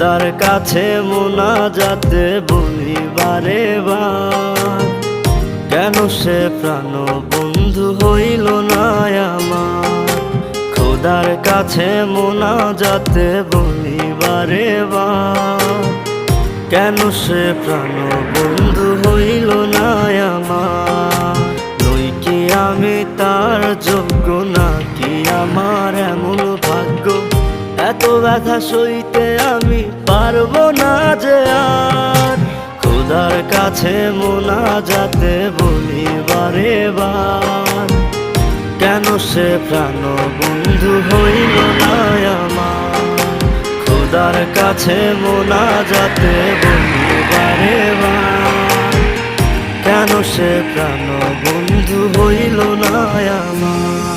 খোদার কাছে মোনাজাতে বলি বারে বার, কেন সে প্রাণ বন্ধু হইল না আমার। খোদার কাছে মোনাজাতে বলি বারে বার, কেন সে প্রাণ বন্ধু হইল না আমার। নই কি আমি তার যোগ্য, নাকি আমার এমন ভাগ্য, এত ব্যথা সইতে আমি পারবো না যে আর। খোদার কাছে মোনাজাতে বলি বারে বার, কেন সে প্রাণ বন্ধু হইল না আমার। খোদার কাছে মোনাজাতে বলি বারে বার, কেন সে প্রাণ বন্ধু হইল না আমার।